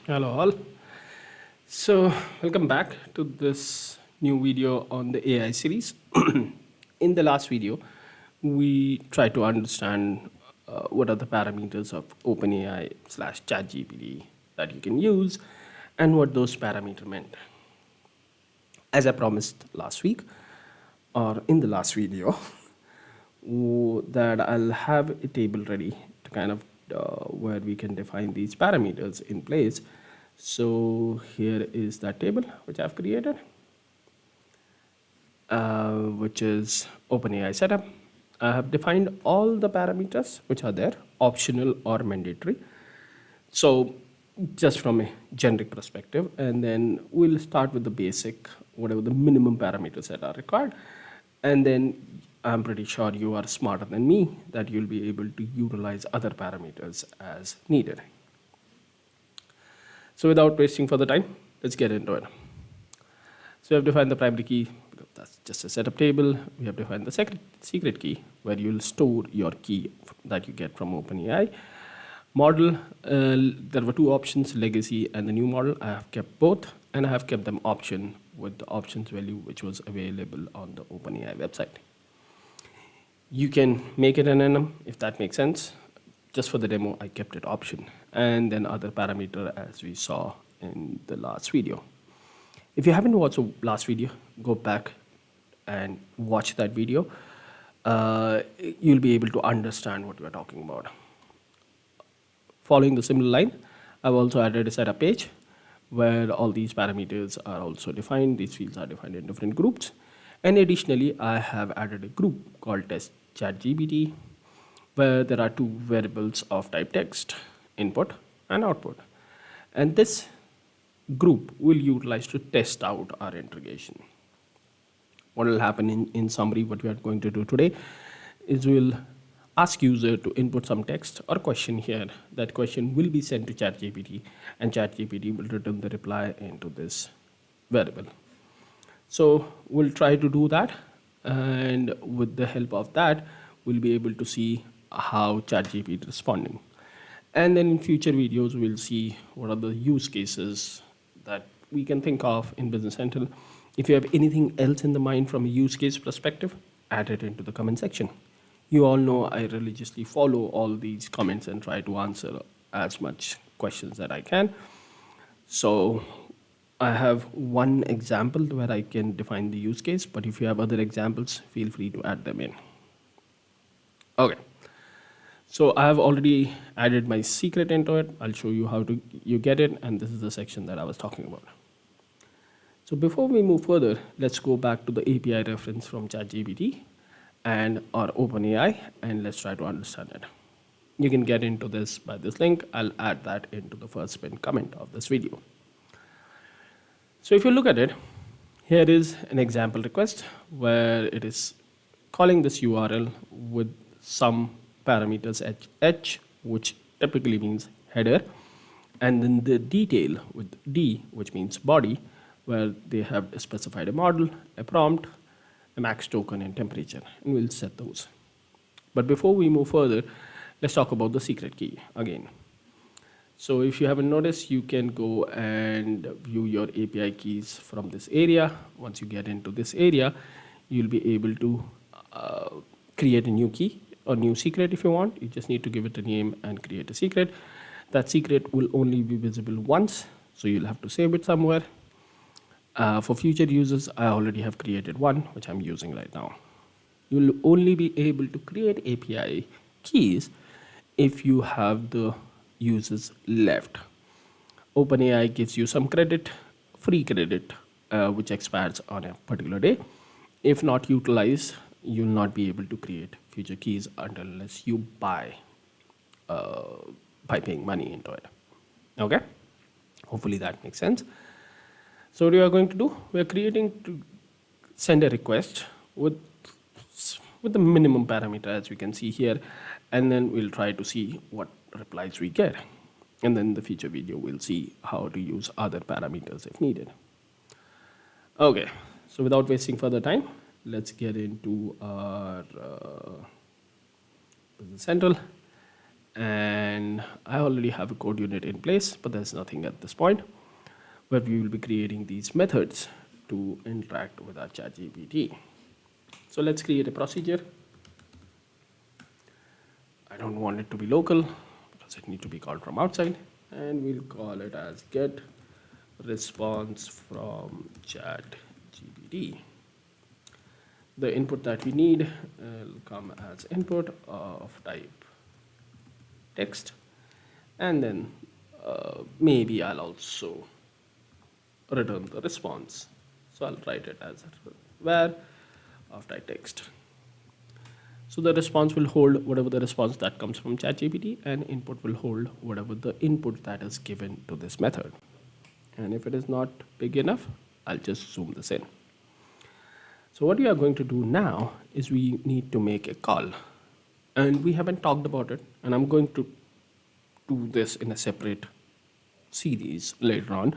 Hello all. So welcome back to this new video on the AI series. In the last video, we tried to understand what are the parameters of OpenAI slash ChatGPT that you can use and what those parameters meant. As I promised last week or in the last video, that I'll have a table ready to kind of where we can define these parameters in place. So here is that table which I've created, which is OpenAI setup. I have defined all the parameters which are there, optional or mandatory. So just from a generic perspective, and then we'll start with the basic, whatever the minimum parameters that are required. And then I'm pretty sure you are smarter than me that you'll be able to utilize other parameters as needed. So without wasting further time, let's get into it. So we have defined the primary key, because that's just a setup table. We have defined the secret key, where you'll store your key that you get from OpenAI. Model, there were two options, legacy and the new model. I have kept both, and I have kept them option with the options value which was available on the OpenAI website. You can make it an enum if that makes sense. Just for the demo, I kept it option, and then other parameter as we saw in the last video. If you haven't watched the last video, go back and watch that video. You'll be able to understand what we're talking about. Following the similar line, I've also added a setup page where all these parameters are also defined. These fields are defined in different groups. And additionally, I have added a group called test ChatGPT, where there are two variables of type text, input and output. And this group will utilize to test out our integration. What will happen in summary, what we are going to do today is we'll ask user to input some text or question here. That question will be sent to ChatGPT, and ChatGPT will return the reply into this variable. So we'll try to do that, and with the help of that, we'll be able to see how ChatGPT is responding. And then in future videos, we'll see what are the use cases that we can think of in Business Central. If you have anything else in the mind from a use case perspective, add it into the comment section. You all know I religiously follow all these comments and try to answer as much questions that I can. So I have one example where I can define the use case, but if you have other examples, feel free to add them in. Okay. So I have already added my secret into it. I'll show you how you get it, and this is the section that I was talking about. So before we move further, let's go back to the API reference from ChatGPT and or OpenAI, and let's try to understand it. You can get into this by this link. I'll add that into the first pinned comment of this video. So if you look at it, here is an example request where it is calling this URL with some parameters h, which typically means header, and then the detail with d, which means body, where they have specified a model, a prompt, a max token, and temperature, and we'll set those. But before we move further, let's talk about the secret key again. So if you haven't noticed, you can go and view your API keys from this area. Once you get into this area, you'll be able to create a new key or new secret if you want. You just need to give it a name and create a secret. That secret will only be visible once, so you'll have to save it somewhere. For future users, I already have created one, which I'm using right now. You'll only be able to create API keys if you have the users left. OpenAI gives you some credit, free credit, which expires on a particular day. If not utilized, you'll not be able to create future keys unless you buy by paying money into it. Okay, hopefully that makes sense. So what we are going to do, we are creating to send a request with the minimum parameter as we can see here, and then we'll try to see what replies we get. And then in the future video, we'll see how to use other parameters if needed. Okay, so without wasting further time, let's get into our Business Central. and I already have a code unit in place, but there's nothing at this point, where we will be creating these methods to interact with our ChatGPT. So let's create a procedure. I don't want it to be local because it needs to be called from outside, and we'll call it as get response from ChatGPT. The input that we need will come as input of type text, and then maybe I'll also return the response. So I'll write it as where of type text. So the response will hold whatever the response that comes from ChatGPT, and input will hold whatever the input that is given to this method. And if it is not big enough, I'll just zoom this in. So what we are going to do now is we need to make a call, and we haven't talked about it, and I'm going to do this in a separate series later on.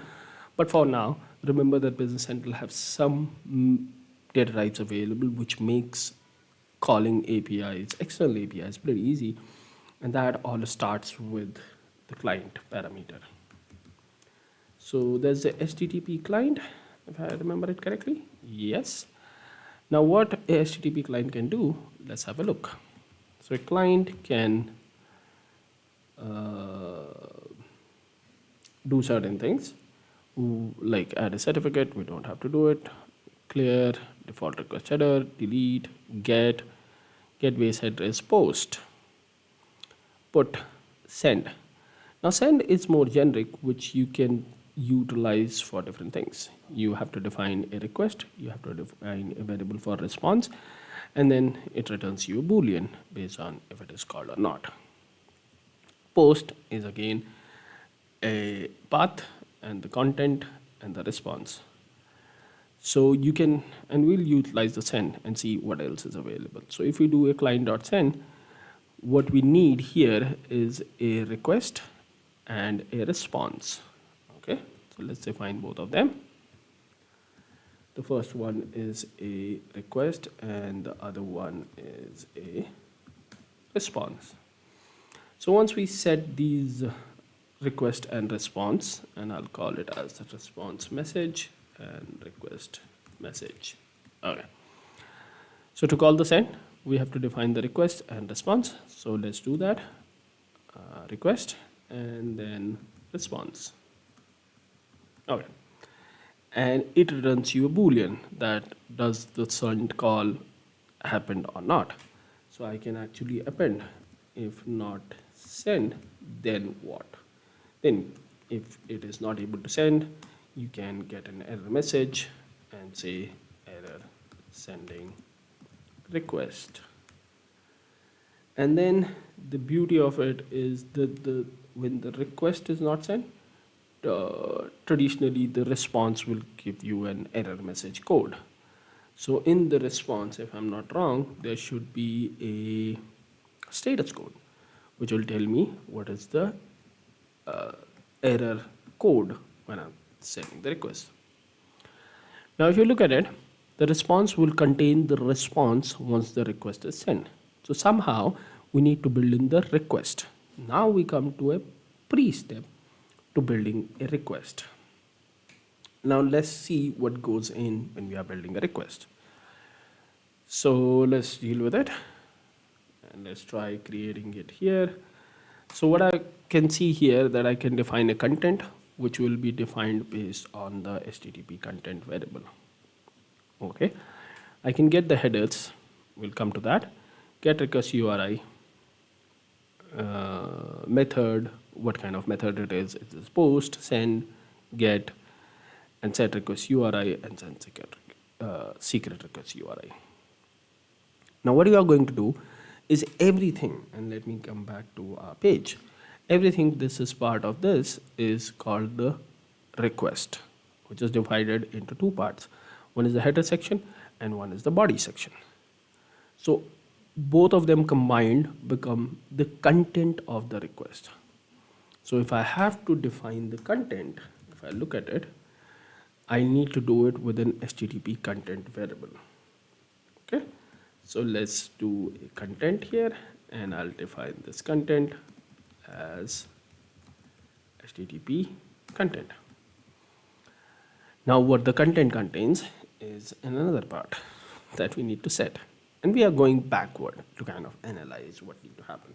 But for now, remember that Business Central have some data types available, which makes calling APIs, external APIs, pretty easy. And that all starts with the client parameter. So there's the HTTP client, if I remember it correctly. Yes. Now what a HTTP client can do, let's have a look. So a client can do certain things, like add a certificate. We don't have to do it. Clear, default request header, delete, get, base address, post, put, send. Now send is more generic, which you can utilize for different things. You have to define a request, you have to define a variable for response, and then it returns you a boolean based on if it is called or not. Post is again a path and the content and the response. So you can, and we'll utilize the send and see what else is available. So if we do a client.send, what we need here is a request and a response. Okay, so let's define both of them. The first one is a request and the other one is a response. So once we set these request and response, and I'll call it as the response message and request message. Okay, so to call the send, we have to define the request and response. So let's do that. Request and then response. Okay, and it returns you a boolean that does the send call happened or not. So I can actually append if not send, then what? Then if it is not able to send, you can get an error message and say error sending request. And then the beauty of it is that when the request is not sent, traditionally the response will give you an error message code. So in the response, if I'm not wrong, there should be a status code which will tell me what is the error code when I'm sending the request. Now if you look at it, the response will contain the response once the request is sent. So somehow we need to build in the request. Now we come to a pre-step to building a request. Now let's see what goes in when we are building a request. So let's deal with it and let's try creating it here. So what I can see here that I can define a content which will be defined based on the HTTP content variable. Okay, I can get the headers, we'll come to that. Get request URI, method, what kind of method it is post, send, get, and set request URI and send secret request URI. Now what you are going to do is everything, and let me come back to our page. Everything this is part of this is called the request, which is divided into two parts. One is the header section and one is the body section. So both of them combined become the content of the request. So if I have to define the content, if I look at it, I need to do it with an HTTP content variable. Okay, so let's do a content here and I'll define this content as HTTP content. Now what the content contains is in another part that we need to set. And we are going backward to kind of analyze what needs to happen.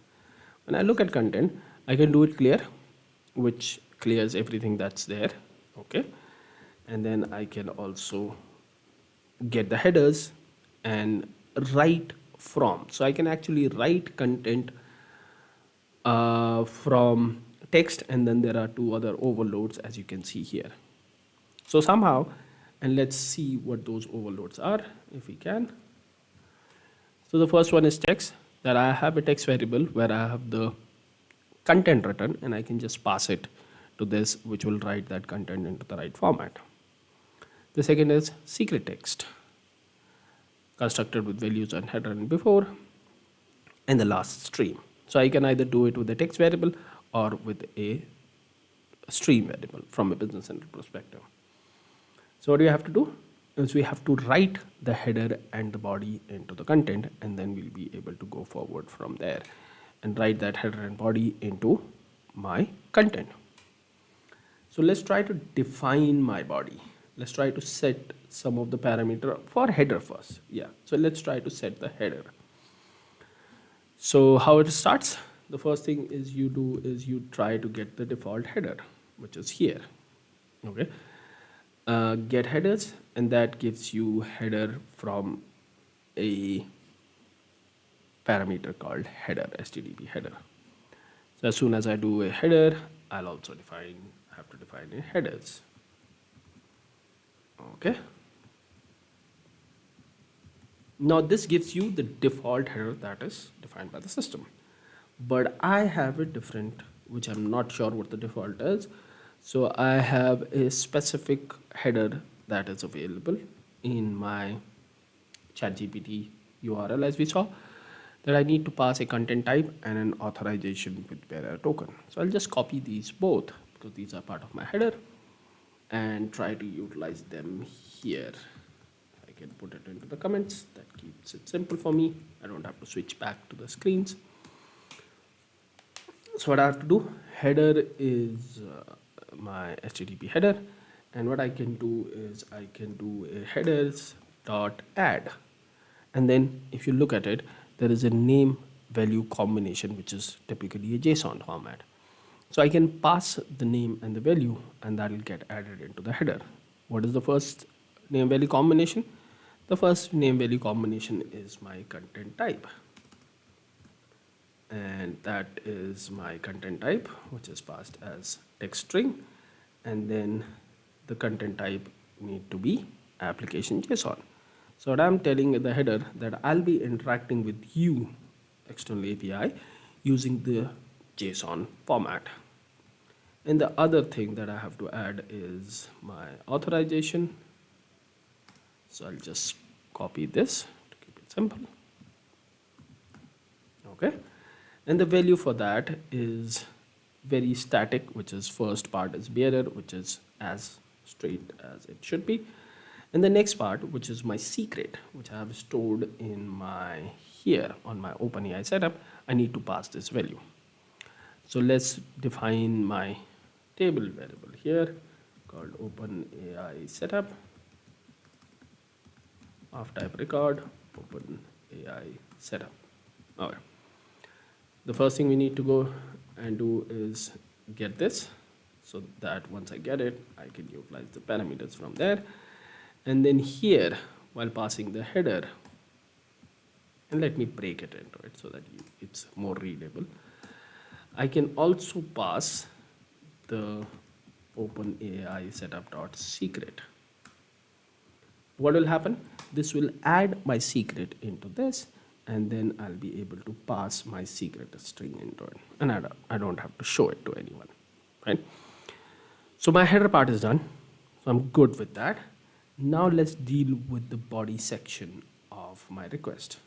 When I look at content, I can do it clear, which clears everything that's there. Okay. And then I can also get the headers and write from. So I can actually write content from text, and then there are two other overloads as you can see here. So somehow, and let's see what those overloads are if we can. So the first one is text, that I have a text variable where I have the content written, and I can just pass it to this, which will write that content into the right format. The second is secret text, constructed with values on header and before, and the last stream. So I can either do it with a text variable or with a stream variable from a Business Central perspective. So what do you have to do is we have to write the header and the body into the content, and then we'll be able to go forward from there and write that header and body into my content. So let's try to define my body. Let's try to set some of the parameter for header first. Yeah, so let's try to set the header. So how it starts, the first thing is you do is you try to get the default header, which is here. Okay. Get headers, and that gives you header from a parameter called header, HTTP header. So as soon as I do a header, I'll also have to define a headers. Okay. Now this gives you the default header that is defined by the system, but I have a different, which I'm not sure what the default is. So I have a specific header that is available in my ChatGPT URL, as we saw, that I need to pass a content type and an authorization with bearer token. So I'll just copy these both because these are part of my header and try to utilize them here. I can put it into the comments. That keeps it simple for me. I don't have to switch back to the screens. So what I have to do, header is my HTTP header, and what I can do is I can do a headers dot add, and then if you look at it, there is a name value combination, which is typically a JSON format. So I can pass the name and the value, and that will get added into the header. What is the first name value combination? The first name value combination is my content type, and that is my content type, which is passed as text string, and then the content type need to be application JSON. So what I'm telling the header that I'll be interacting with you, external API, using the JSON format. And the other thing that I have to add is my authorization. So I'll just copy this to keep it simple. Okay. And the value for that is very static, which is first part is bearer, which is as straight as it should be. And the next part, which is my secret, which I have stored in my here on my OpenAI setup, I need to pass this value. So let's define my table variable here called OpenAI setup of type record OpenAI setup. Okay. The first thing we need to go and do is get this, so that once I get it, I can utilize the parameters from there. And then here, while passing the header, and let me break it into it so that it's more readable, I can also pass the OpenAI setup.secret. What will happen? This will add my secret into this, and then I'll be able to pass my secret string into it, and I don't have to show it to anyone, right? So my header part is done, so I'm good with that. Now let's deal with the body section of my request,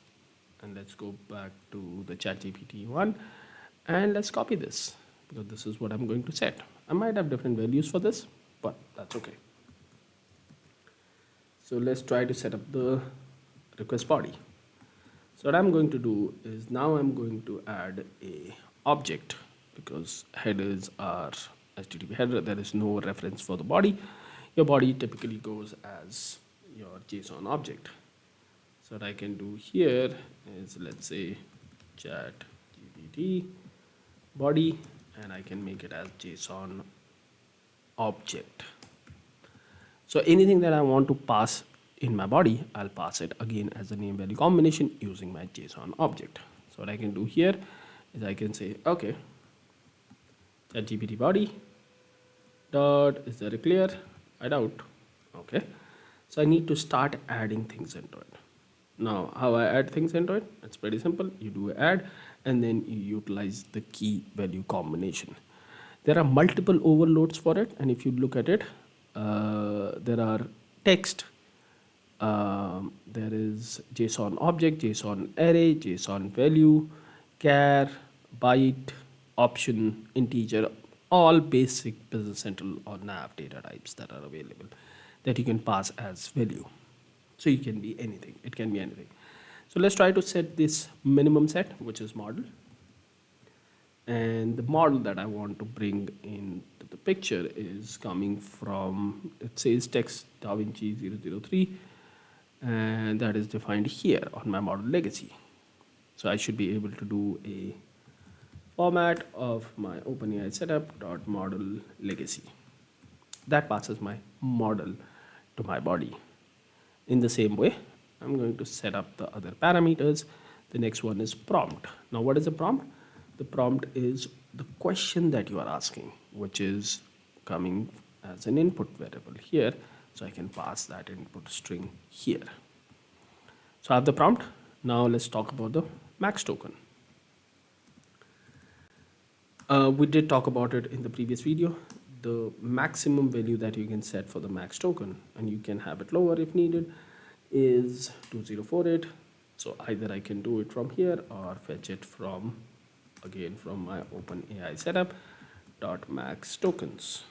and let's go back to the ChatGPT one, and let's copy this because this is what I'm going to set. I might have different values for this, but that's okay. So let's try to set up the request body. So what I'm going to do is now I'm going to add a object because headers are HTTP header. There is no reference for the body. Your body typically goes as your JSON object. So what I can do here is, let's say, chat GPT body, and I can make it as JSON object. So anything that I want to pass in my body, I'll pass it again as a name value combination using my JSON object. So what I can do here is I can say, okay, ChatGPT body dot, is there a clear? I doubt. Okay. So I need to start adding things into it. Now, how I add things into it? It's pretty simple. You do add and then you utilize the key value combination. There are multiple overloads for it, and if you look at it, there are text, there is JSON object, JSON array, JSON value, char, byte, option, integer, all basic Business Central or nav data types that are available that you can pass as value. So you can be anything, it can be anything. So let's try to set this minimum set, which is model. And the model that I want to bring into the picture is coming from, it says text DaVinci 003, and that is defined here on my model legacy. So I should be able to do a format of my OpenAI setup dot model legacy. That passes my model to my body. In the same way, I'm going to set up the other parameters. The next one is prompt. Now, what is a prompt? The prompt is the question that you are asking, which is coming as an input variable here. So I can pass that input string here. So I have the prompt. Now let's talk about the max token. We did talk about it in the previous video. The maximum value that you can set for the max token, and you can have it lower if needed, is 2048. So either I can do it from here or fetch it from, again, from my OpenAI setup dot max tokens.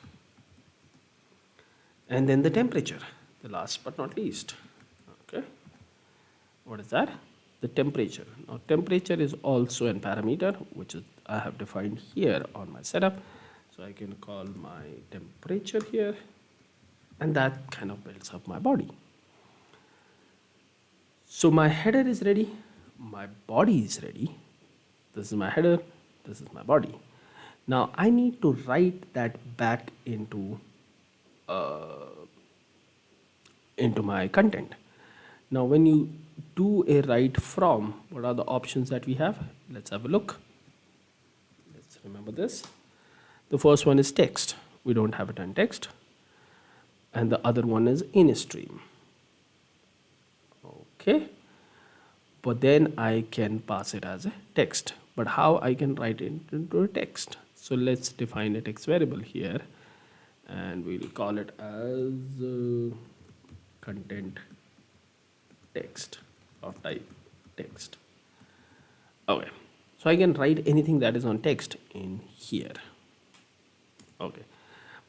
And then the temperature, the last but not least. Okay, what is that? The temperature. Now temperature is also a parameter which is I have defined here on my setup. So I can call my temperature here, and that kind of builds up my body. So my header is ready, my body is ready. This is my header, this is my body. Now I need to write that back into my content. Now when you do a write from, what are the options that we have? Let's have a look. Let's remember this. The first one is text. We don't have it on text. And the other one is in stream. Okay. But then I can pass it as a text. But how I can write it into a text? So let's define a text variable here. And we'll call it as content text of type text. Okay. So I can write anything that is on text in here. Okay,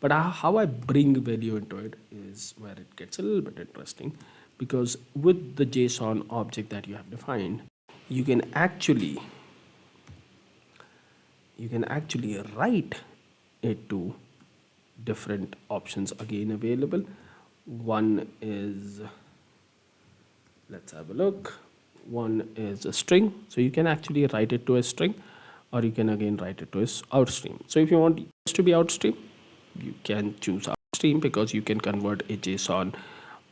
but how I bring value into it is where it gets a little bit interesting, because with the JSON object that you have defined, you can actually write it to different options again available. One is, let's have a look. One is a string, so you can actually write it to a string, or you can again write it to a outstream. So if you want it to be outstream, you can choose outstream, because you can convert a JSON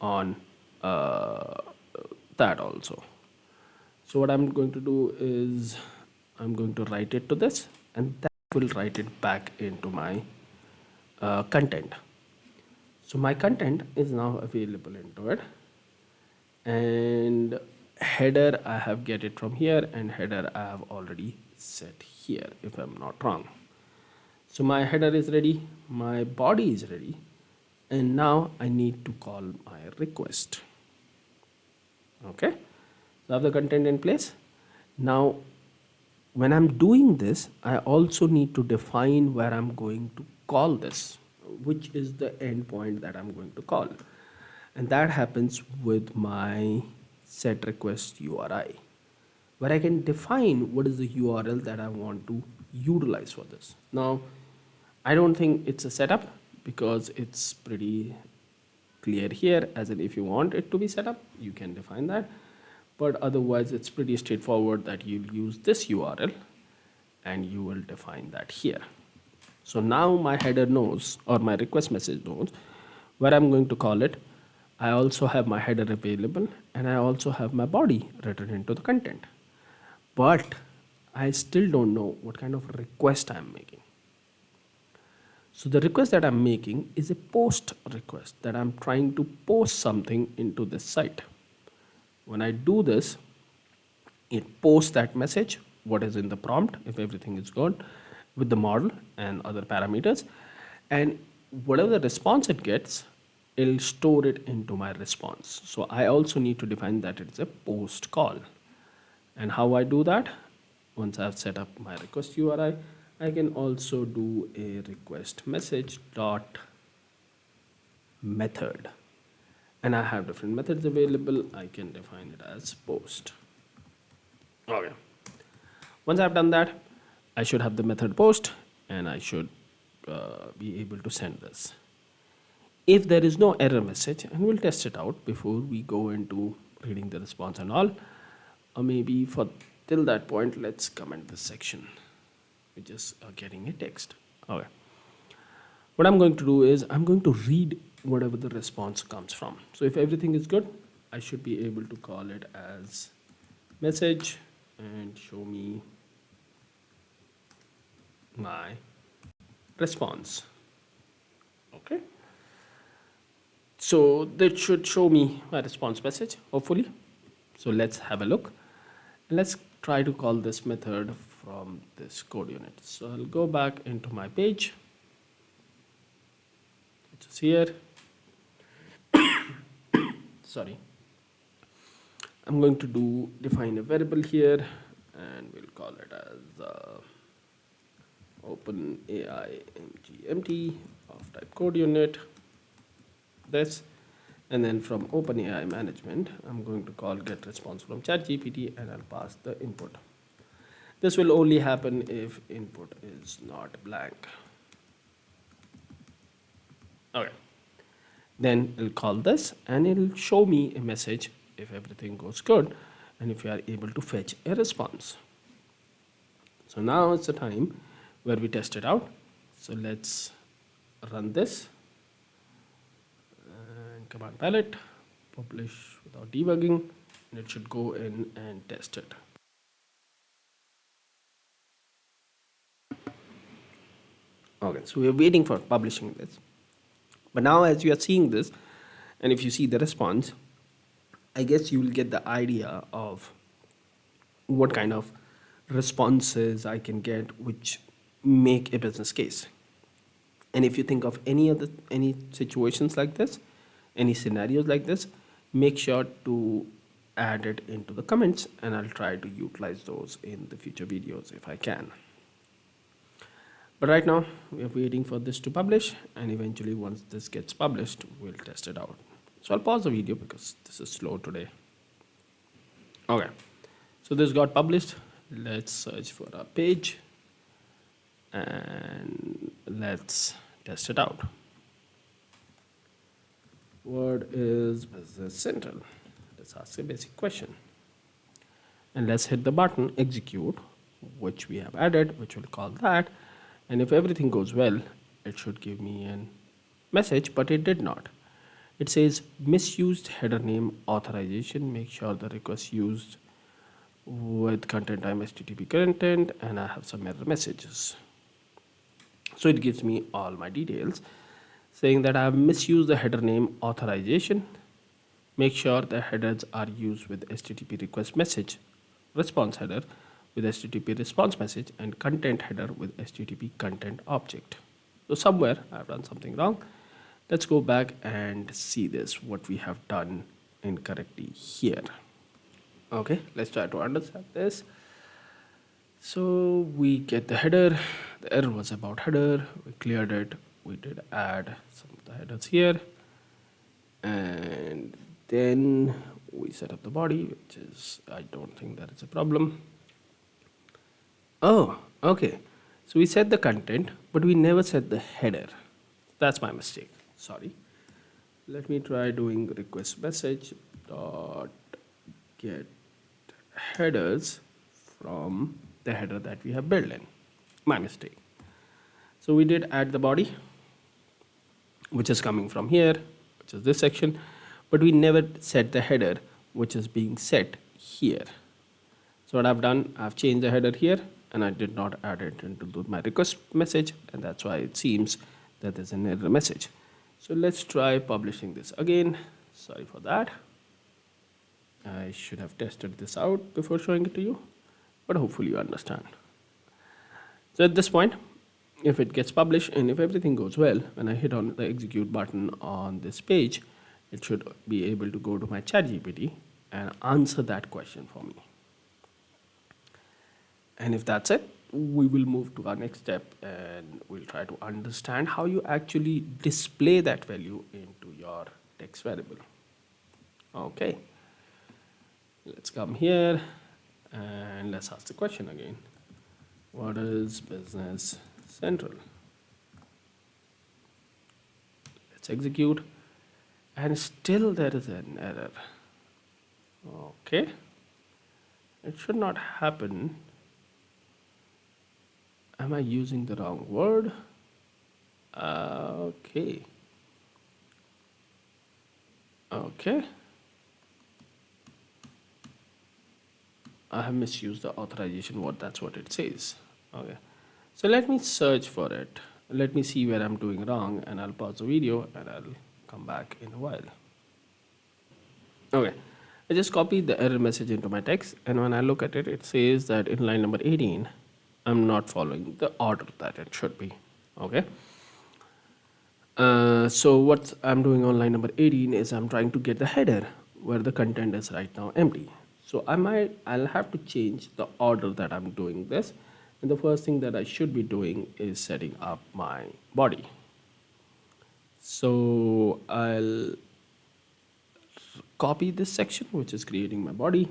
on that also. So what I'm going to do is I'm going to write it to this, and that will write it back into my content. So my content is now available into it, and header I have get it from here, and header I have already set here if I'm not wrong. So my header is ready, my body is ready, and now I need to call my request. Okay, so I have the content in place. Now when I'm doing this, I also need to define where I'm going to call this, which is the endpoint that I'm going to call, and that happens with my set request URI, where I can define what is the URL that I want to utilize for this. Now, I don't think it's a setup because it's pretty clear here, as in if you want it to be set up, you can define that. But otherwise, it's pretty straightforward that you'll use this URL and you will define that here. So now my header knows, or my request message knows, where I'm going to call it. I also have my header available and I also have my body written into the content. But I still don't know what kind of request I'm making. So the request that I'm making is a post request, that I'm trying to post something into this site. When I do this, it posts that message, what is in the prompt, if everything is good, with the model and other parameters. And whatever the response it gets, it'll store it into my response. So I also need to define that it's a post call. And how I do that? Once I've set up my request URI, I can also do a request message dot method. And I have different methods available. I can define it as post. Okay. Once I've done that, I should have the method post and I should be able to send this. If there is no error message, and we'll test it out before we go into reading the response and all, or maybe for till that point, let's comment this section, which is getting a text. Okay. What I'm going to do is I'm going to read whatever the response comes from. So if everything is good, I should be able to call it as message and show me my response. Okay. So that should show me my response message, hopefully. So let's have a look. Let's try to call this method from this code unit. So I'll go back into my page, which is here. Sorry. I'm going to define a variable here, and we'll call it as OpenAI empty of type code unit. This, and then from OpenAI management, I'm going to call get response from ChatGPT, and I'll pass the input. This will only happen if input is not blank. Okay. Then I'll call this and it'll show me a message if everything goes good and if you are able to fetch a response. So now it's the time where we test it out. So let's run this and command palette, publish without debugging, and it should go in and test it. Okay, so we're waiting for publishing this. But now as you are seeing this, and if you see the response, I guess you will get the idea of what kind of responses I can get which make a business case. And if you think of any situations like this, any scenarios like this, make sure to add it into the comments and I'll try to utilize those in the future videos if I can. But right now we are waiting for this to publish, and eventually once this gets published, we'll test it out. So I'll pause the video because this is slow today. Okay, so this got published. Let's search for a page and let's test it out. What is Business Central? Let's ask a basic question. And let's hit the button execute, which we have added, which we'll call that. And if everything goes well, it should give me a message, but it did not. It says misused header name authorization. Make sure the request used with content time HTTP content, and I have some error messages. So it gives me all my details saying that I have misused the header name authorization. Make sure the headers are used with HTTP request message response header with HTTP response message and content header with HTTP content object. So somewhere I've done something wrong. Let's go back and see this, what we have done incorrectly here. Okay, let's try to understand this. So we get the header, the error was about header, we cleared it, we did add some of the headers here, and then we set up the body, which is, I don't think that is a problem. Oh, okay. So we set the content, but we never set the header. That's my mistake. Sorry. Let me try doing request message dot get headers from the header that we have built in. My mistake. So we did add the body, which is coming from here, which is this section, but we never set the header, which is being set here. So what I've done, I've changed the header here, and I did not add it into my request message, and that's why it seems that there's an error message. So let's try publishing this again. Sorry for that. I should have tested this out before showing it to you, but hopefully you understand. So at this point, if it gets published and if everything goes well, when I hit on the execute button on this page, it should be able to go to my ChatGPT and answer that question for me. And if that's it, we will move to our next step and we'll try to understand how you actually display that value into your text variable. Okay, let's come here and let's ask the question again. What is Business Central? Let's execute, and still there is an error. Okay, it should not happen. Am I using the wrong word? Okay. I have misused the authorization word. That's what it says. Okay. So let me search for it. Let me see where I'm doing wrong, and I'll pause the video and I'll come back in a while. Okay. I just copied the error message into my text, and when I look at it, it says that in line number 18, I'm not following the order that it should be. Okay. So what I'm doing on line number 18 is I'm trying to get the header where the content is right now empty. So I'll have to change the order that I'm doing this. And the first thing that I should be doing is setting up my body. So I'll copy this section, which is creating my body.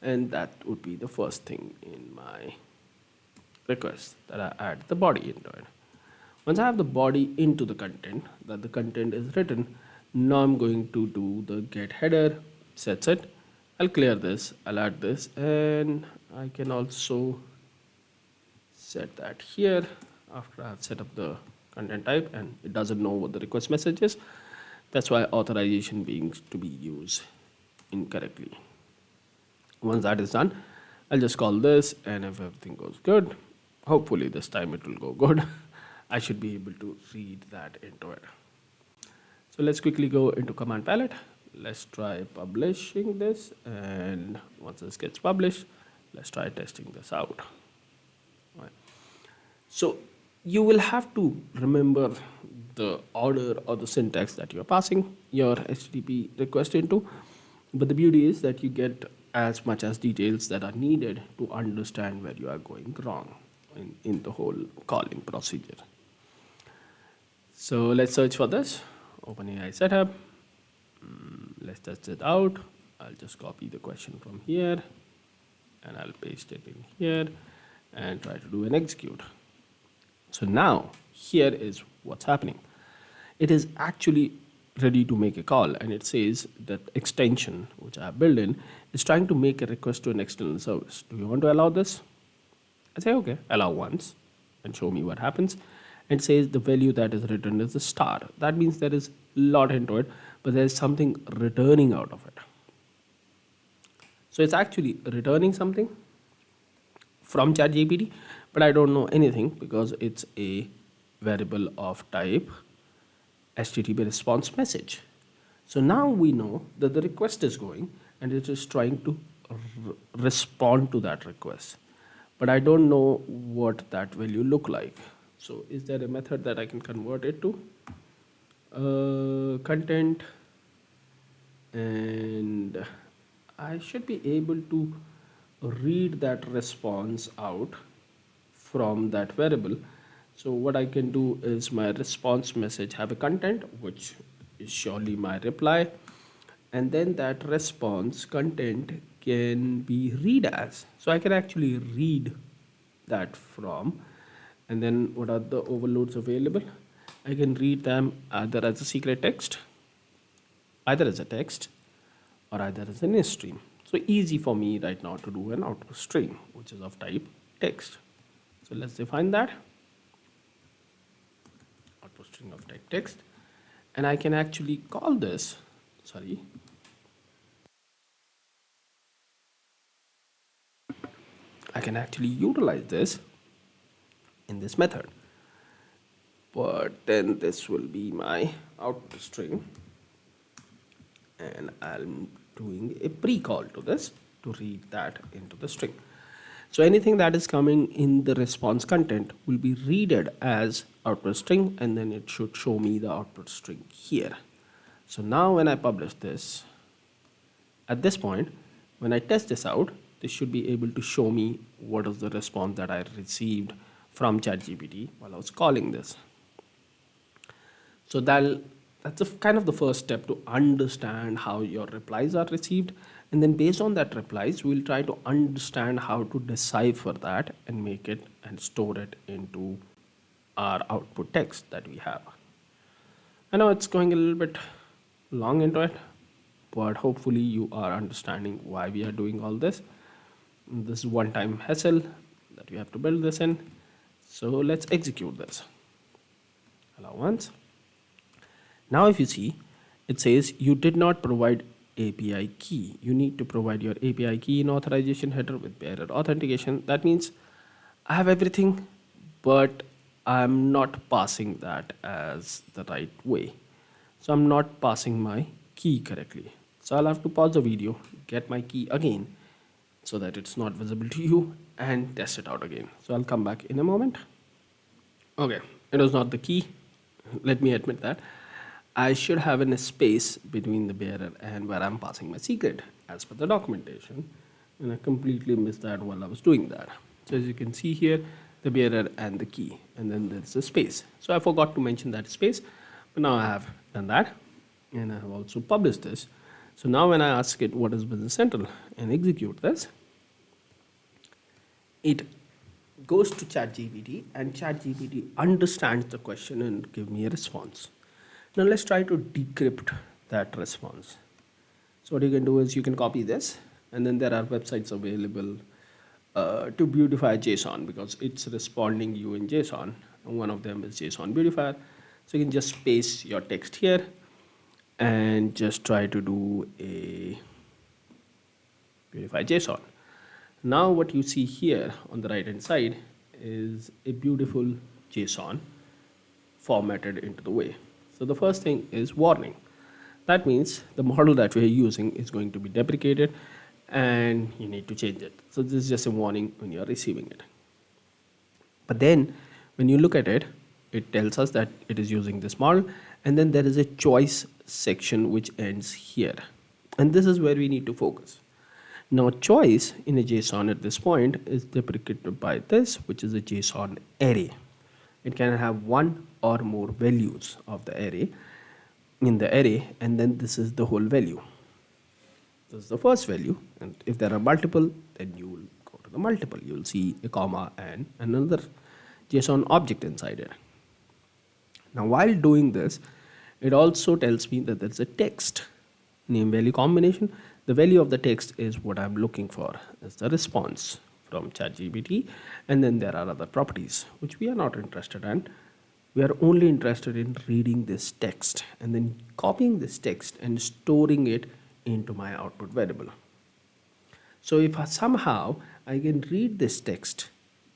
And that would be the first thing in my request, that I add the body into it. Once I have the body into the content, that the content is written, now I'm going to do the get header, sets it. I'll clear this, I'll add this, and I can also set that here after I've set up the content type, and it doesn't know what the request message is. That's why authorization being to be used incorrectly. Once that is done, I'll just call this, and if everything goes good, hopefully this time it will go good. I should be able to read that into it. So let's quickly go into command palette. Let's try publishing this, and once this gets published, let's try testing this out. All right. So you will have to remember the order or the syntax that you're passing your HTTP request into, but the beauty is that you get as much as details that are needed to understand where you are going wrong in the whole calling procedure. So let's search for this. OpenAI setup. Let's test it out. I'll just copy the question from here and I'll paste it in here and try to do an execute. So now here is what's happening. It is actually ready to make a call, and it says that extension, which I have built in, is trying to make a request to an external service. Do you want to allow this? I say, okay, allow once and show me what happens. And says the value that is returned is a star. That means there is a lot into it, but there's something returning out of it. So it's actually returning something from ChatGPT, but I don't know anything because it's a variable of type HTTP response message. So now we know that the request is going and it is trying to respond to that request, but I don't know what that value look like. So is there a method that I can convert it to? Content, and I should be able to read that response out from that variable. So what I can do is my response message have a content, which is surely my reply, and then that response content can be read as. So I can actually read that from And then what are the overloads available? I can read them either as a secret text, either as a text, or either as an stream. So easy for me right now to do an output string, which is of type text. So let's define that output string of type text, and I can actually call this, I can actually utilize this in this method. But then this will be my output string, and I'm doing a pre-call to this to read that into the string. So anything that is coming in the response content will be readed as output string, and then it should show me the output string here. So now when I publish this, at this point, when I test this out, this should be able to show me what is the response that I received from ChatGPT while I was calling this. So that's kind of the first step to understand how your replies are received. And then based on that replies, we'll try to understand how to decipher that and make it and store it into our output text that we have. I know it's going a little bit long into it, but hopefully you are understanding why we are doing all this. This is one-time hassle that we have to build this in. So let's execute this. Allow once. Now if you see, it says you did not provide API key. You need to provide your API key in authorization header with bearer authentication. That means I have everything, but I'm not passing that as the right way. So I'm not passing my key correctly. So I'll have to pause the video, get my key again so that it's not visible to you, and test it out again. So I'll come back in a moment. Okay, it was not the key. Let me admit that. I should have a space between the bearer and where I'm passing my secret as per the documentation. And I completely missed that while I was doing that. So as you can see here, the bearer and the key, and then there's a space. So I forgot to mention that space, but now I have done that. And I have also published this. So now when I ask it what is Business Central and execute this, it goes to ChatGPT, and ChatGPT understands the question and give me a response. Now let's try to decrypt that response. So what you can do is you can copy this, and then there are websites available to beautify JSON because it's responding you in JSON, and one of them is JSON beautifier. So you can just paste your text here and just try to do a beautify JSON. Now what you see here on the right hand side is a beautiful JSON formatted into the way. So the first thing is warning. That means the model that we're using is going to be deprecated and you need to change it. So this is just a warning when you're receiving it. But then when you look at it, it tells us that it is using this model, and then there is a choice section which ends here. And this is where we need to focus. Now choice in a JSON at this point is deprecated by this, which is a JSON array. It can have one or more values of the array in the array, and then this is the whole value. This is the first value, and if there are multiple, then you will go to the multiple. You will see a comma and another JSON object inside it. Now while doing this, it also tells me that there's a text name value combination. The value of the text is what I'm looking for, is the response from ChatGPT, and then there are other properties which we are not interested in. We are only interested in reading this text and then copying this text and storing it into my output variable. So if somehow I can read this text,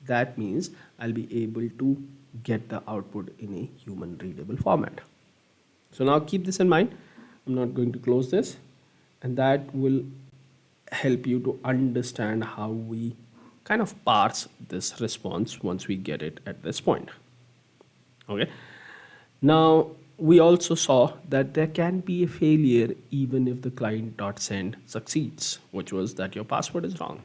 that means I'll be able to get the output in a human readable format. So now keep this in mind. I'm not going to close this, and that will help you to understand how we kind of parse this response once we get it at this point. Okay. Now we also saw that there can be a failure even if the client.send succeeds, which was that your password is wrong.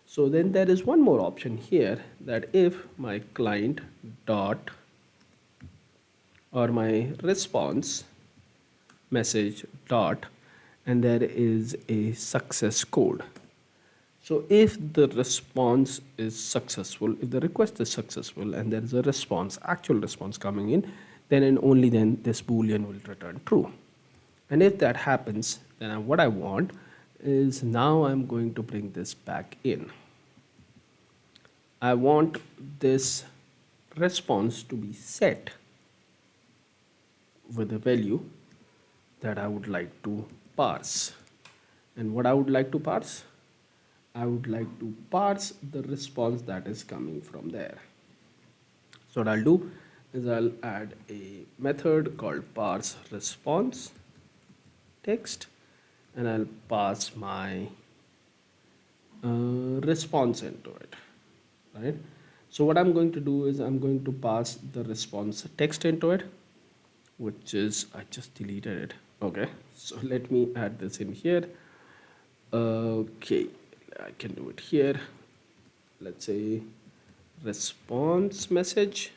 So then there is one more option here, that if my client dot or my response message dot and there is a success code, So if the response is successful, if the request is successful and there is a response, actual response coming in, then and only then this boolean will return true. And if that happens, then what I want is, now I'm going to bring this back in. I want this response to be set with a value that I would like to parse. And what I would like to parse? I would like to parse the response that is coming from there. So what I'll do is I'll add a method called parse response text, and I'll pass my response into it, right? So what I'm going to do is I'm going to pass the response text into it, which is, I just deleted it. Okay, so let me add this in here. Okay, I can do it here. Let's say response message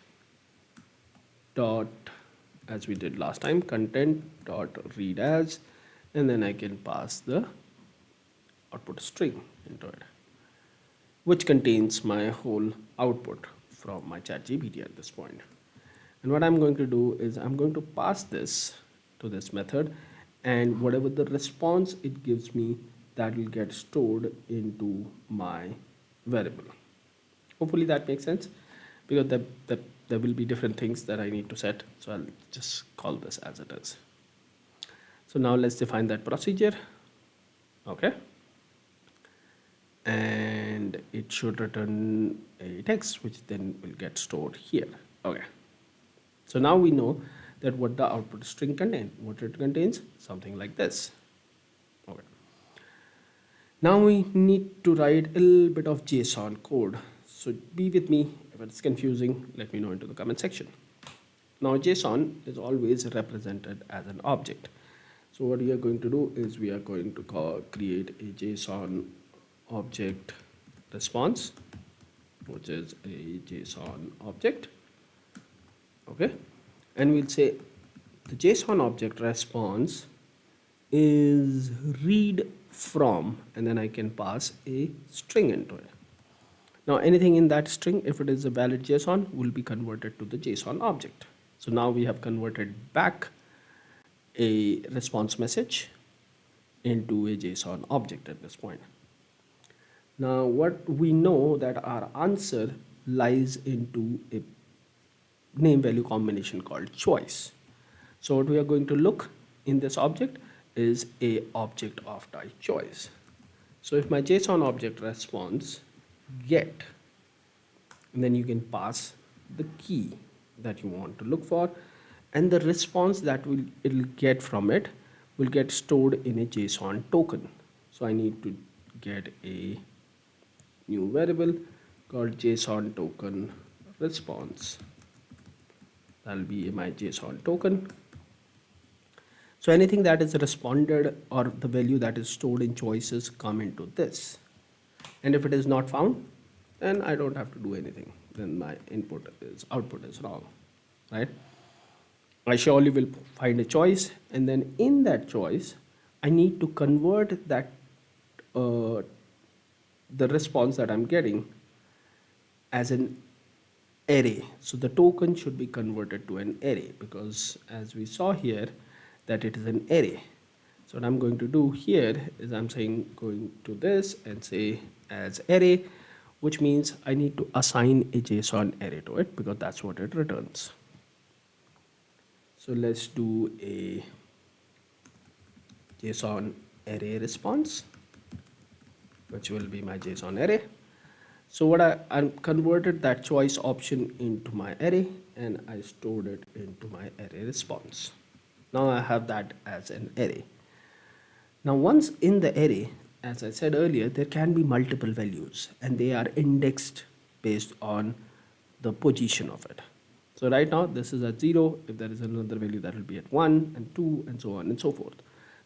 dot, as we did last time, content dot read as, and then I can pass the output string into it, which contains my whole output from my ChatGPT at this point. And what I'm going to do is I'm going to pass this to this method, and whatever the response it gives me, that will get stored into my variable. Hopefully that makes sense, because there will be different things that I need to set. So I'll just call this as it is. So now let's define that procedure. Okay. And it should return a text, which then will get stored here. Okay. So now we know that what the output string contains. What it contains, something like this. Okay. Now we need to write a little bit of JSON code. So be with me. If it's confusing, let me know into the comment section. Now JSON is always represented as an object. So what we are going to do is we are going to create a JSON object response, which is a JSON object. Okay, and we'll say the JSON object response is read from, and then I can pass a string into it. Now anything in that string, if it is a valid JSON, will be converted to the JSON object. So now we have converted back a response message into a JSON object at this point. Now what we know that our answer lies into a name value combination called choice. So what we are going to look in this object is a object of type choice. So if my JSON object response get, and then you can pass the key that you want to look for, and the response that it'll get from it will get stored in a JSON token. So I need to get a new variable called JSON token response. That'll be my JSON token. So anything that is responded or the value that is stored in choices come into this. And if it is not found, then I don't have to do anything. Then my output is wrong, right? I surely will find a choice, and then in that choice, I need to convert that the response that I'm getting as an array. So the token should be converted to an array, because as we saw here that it is an array. So what I'm going to do here is I'm saying going to this and say as array, which means I need to assign a JSON array to it, because that's what it returns. So let's do a JSON array response, which will be my JSON array. So what I converted that choice option into my array, and I stored it into my array response. Now I have that as an array. Now once in the array, as I said earlier, there can be multiple values, and they are indexed based on the position of it. So right now this is at 0. If there is another value, that will be at 1 and 2 and so on and so forth.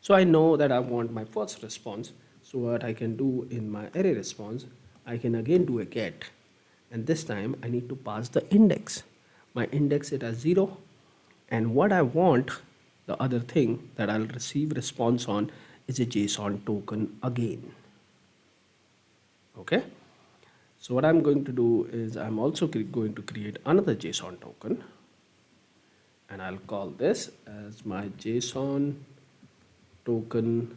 So I know that I want my first response. So what I can do in my array response, I can again do a get, and this time I need to pass the index. My index it as 0, and what I want, the other thing that I'll receive response on, is a JSON token again. Okay. So what I'm going to do is I'm also going to create another JSON token, and I'll call this as my JSON token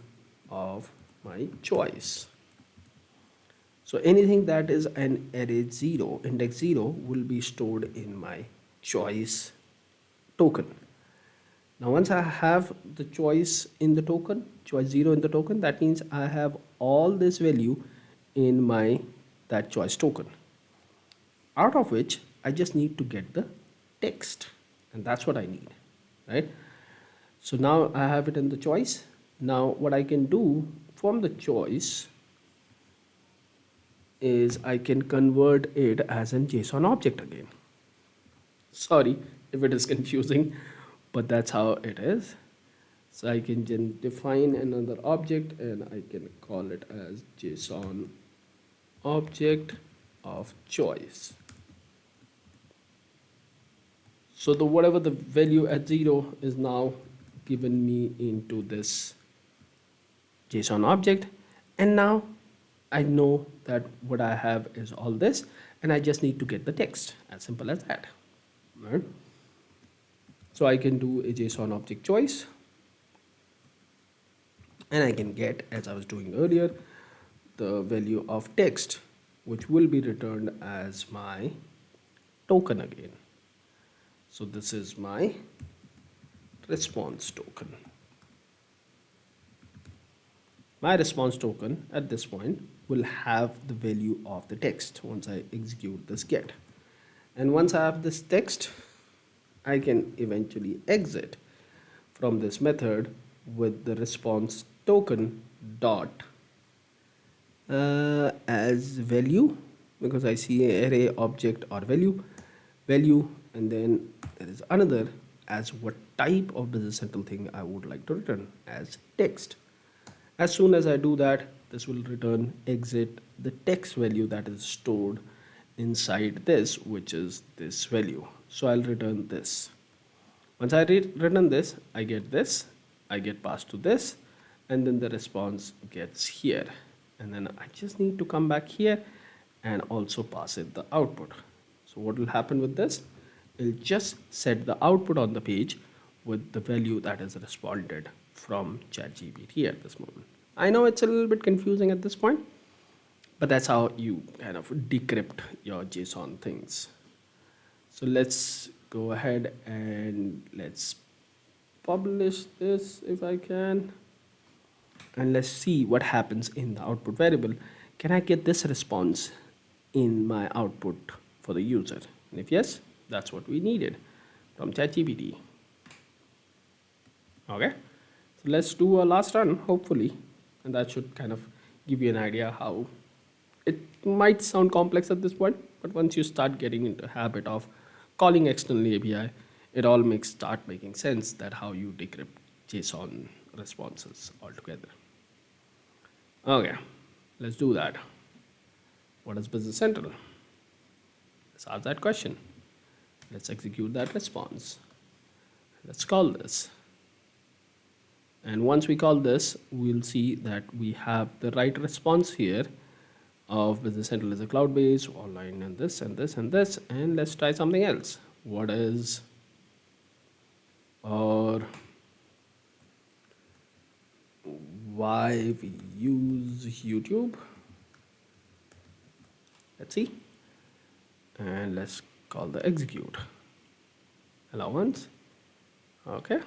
of my choice. So anything that is an array 0, index 0 will be stored in my choice token. Now once I have the choice in the token, choice 0 in the token, that means I have all this value in my that choice token, out of which I just need to get the text, and that's what I need, right? So now I have it in the choice. Now what I can do from the choice is I can convert it as a JSON object again. Sorry if it is confusing, but that's how it is. So I can define another object and I can call it as JSON object of choice. So the whatever the value at 0 is now given me into this JSON object, and now I know that what I have is all this, and I just need to get the text, as simple as that, right? So I can do a JSON object choice, and I can get, as I was doing earlier, the value of text, which will be returned as my token again. So this is my response token. My response token at this point will have the value of the text once I execute this get. And once I have this text, I can eventually exit from this method with the response token dot as value, because I see an array object or value, and then there is another as what type of Business Central thing I would like to return as text. As soon as I do that, this will return exit the text value that is stored inside this, which is this value. So I'll return this. Once I return this, I get this, I get passed to this, and then the response gets here. And then I just need to come back here and also pass it the output. So what will happen with this? It'll just set the output on the page with the value that is responded from ChatGPT at this moment. I know it's a little bit confusing at this point, but that's how you kind of decrypt your JSON things. So let's go ahead and let's publish this if I can. And let's see what happens in the output variable. Can I get this response in my output for the user? And if yes, that's what we needed from ChatGPT. Okay, so let's do a last run, hopefully, and that should kind of give you an idea how it might sound complex at this point, but once you start getting into habit of calling external API, it all start making sense that how you decrypt JSON responses altogether. Okay, let's do that. What is Business Central? Let's ask that question. Let's execute that response. Let's call this. And once we call this, we'll see that we have the right response here of Business Central is a cloud-based, online, and this, and this, and this. And let's try something else. What is or why we use YouTube? Let's see. And let's call the execute. Allow once. Okay.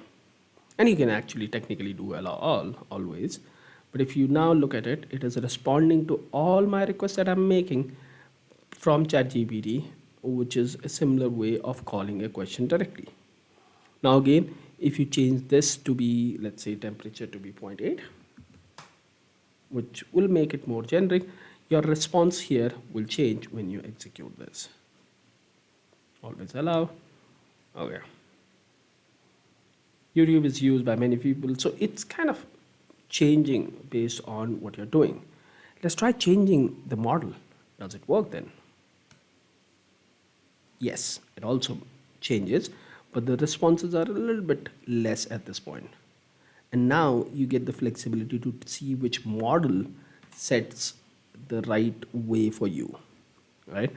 And you can actually technically do allow all always. But if you now look at it, it is responding to all my requests that I'm making from ChatGPT, which is a similar way of calling a question directly. Now again, if you change this to be, let's say temperature to be 0.8, which will make it more generic, your response here will change when you execute this. Always allow. Okay. YouTube is used by many people, so it's kind of changing based on what you're doing. Let's try changing the model. Does it work then? Yes, it also changes, but the responses are a little bit less at this point. And now you get the flexibility to see which model sets the right way for you, right?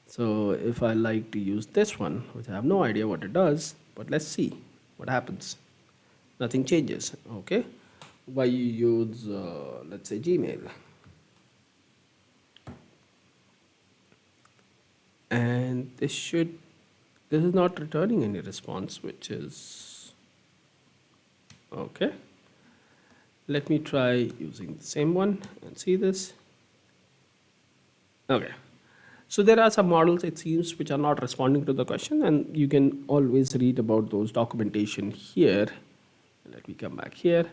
So if I like to use this one, which I have no idea what it does, but let's see what happens. Nothing changes. Okay, why you use let's say Gmail, and this is not returning any response, which is okay. Let me try using the same one and see this. Okay, so there are some models, it seems, which are not responding to the question, and you can always read about those documentation here. Let me come back here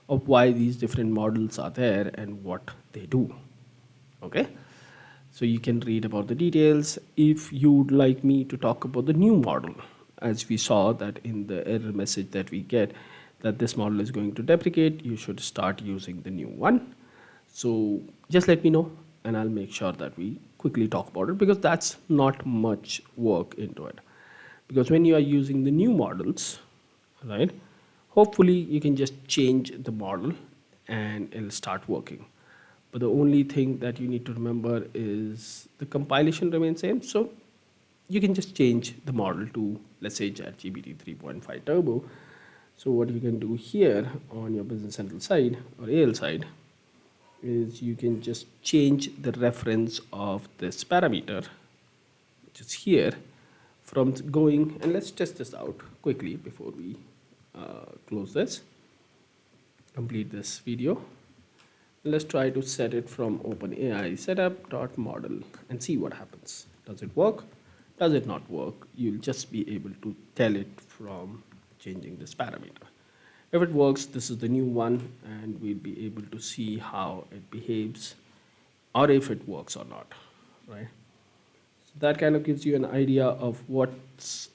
of why these different models are there and what they do. Okay, so you can read about the details. If you'd like me to talk about the new model, as we saw that in the error message that we get, that this model is going to deprecate, you should start using the new one. So just let me know and I'll make sure that we quickly talk about it, because that's not much work into it. Because when you are using the new models, right, hopefully you can just change the model and it'll start working. But the only thing that you need to remember is the compilation remains same. So you can just change the model to, let's say, ChatGPT 3.5 Turbo. So what you can do here on your Business Central side or AL side is you can just change the reference of this parameter, which is here, from going, and let's test this out quickly before we close this, complete this video. Let's try to set it from OpenAI setup.model and see what happens. Does it work? Does it not work? You'll just be able to tell it from changing this parameter. If it works, this is the new one, and we'll be able to see how it behaves or if it works or not, right? So that kind of gives you an idea of what's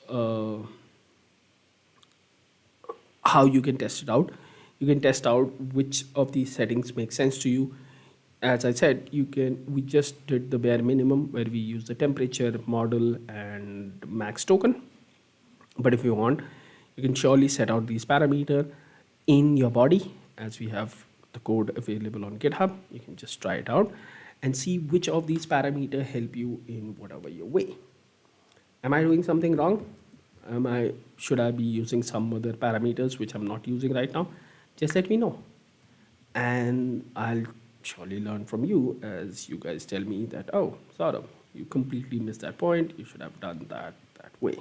how you can test it out. You can test out which of these settings make sense to you. As I said, we just did the bare minimum where we use the temperature, model, and max token. But if you want, you can surely set out these parameters in your body, as we have the code available on GitHub. You can just try it out and see which of these parameters help you in whatever your way. Am I doing something wrong? Should I be using some other parameters which I'm not using right now? Just let me know, and I'll surely learn from you as you guys tell me that, oh, Saurabh, you completely missed that point. You should have done that way.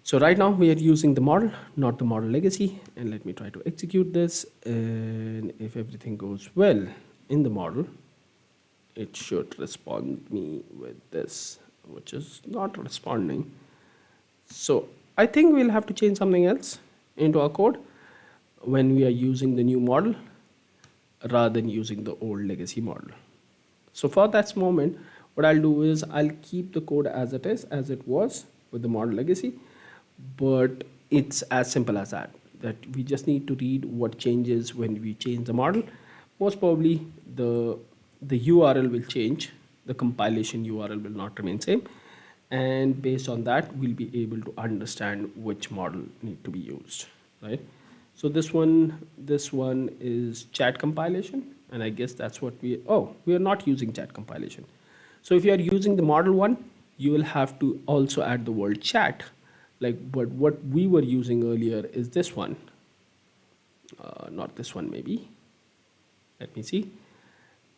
So right now we are using the model, not the model legacy. And let me try to execute this. And if everything goes well in the model, it should respond me with this, which is not responding. So I think we'll have to change something else into our code when we are using the new model rather than using the old legacy model. So for that moment, what I'll do is I'll keep the code as it is, as it was with the model legacy, but it's as simple as that we just need to read what changes when we change the model. Most probably the URL will change, the compilation URL will not remain same, and based on that we'll be able to understand which model need to be used, right? So this one is chat compilation, and I guess that's what we are not using chat compilation. So if you are using the model one, you will have to also add the word chat, but what we were using earlier is this one, not this one, maybe. Let me see.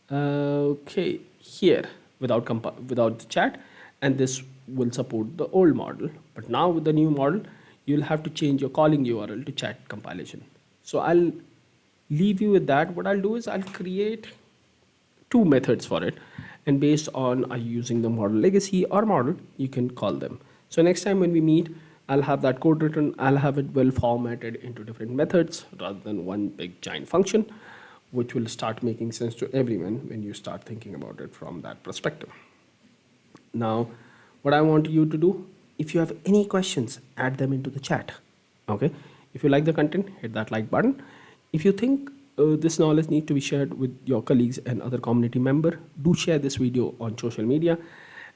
Okay, here without the chat, and this will support the old model. But now with the new model, you'll have to change your calling URL to chat compilation. So I'll leave you with that. What I'll do is I'll create two methods for it, and based on are you using the model legacy or model, you can call them. So next time when we meet, I'll have that code written. I'll have it well formatted into different methods rather than one big giant function, which will start making sense to everyone when you start thinking about it from that perspective. Now, what I want you to do, if you have any questions, add them into the chat. Okay. If you like the content, hit that like button. If you think this knowledge needs to be shared with your colleagues and other community member, do share this video on social media.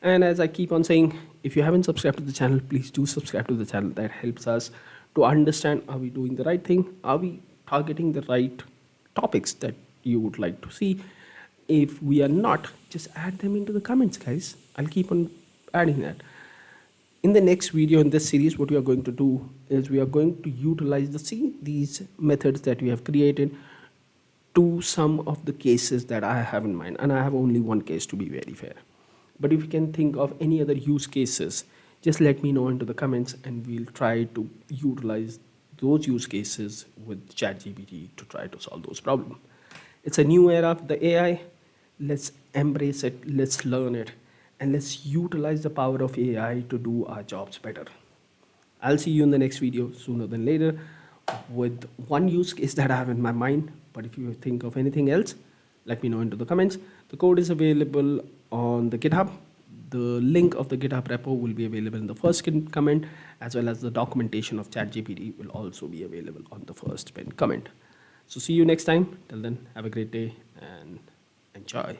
And as I keep on saying, if you haven't subscribed to the channel, please do subscribe to the channel. That helps us to understand, are we doing the right thing? Are we targeting the right topics that you would like to see? if we are not, just add them into the comments, guys. I'll keep on adding that. In the next video in this series, what we are going to do is we are going to utilize these methods that we have created to some of the cases that I have in mind. And I have only one case, to be very fair. But if you can think of any other use cases, just let me know into the comments and we'll try to utilize those use cases with ChatGPT to try to solve those problems. It's a new era of the AI. Let's embrace it, let's learn it, and let's utilize the power of AI to do our jobs better. I'll see you in the next video sooner than later with one use case that I have in my mind. But if you think of anything else, let me know into the comments. The code is available on the GitHub. The link of the GitHub repo will be available in the first comment, as well as the documentation of ChatGPT will also be available on the first pinned comment. So see you next time. Till then, have a great day and enjoy.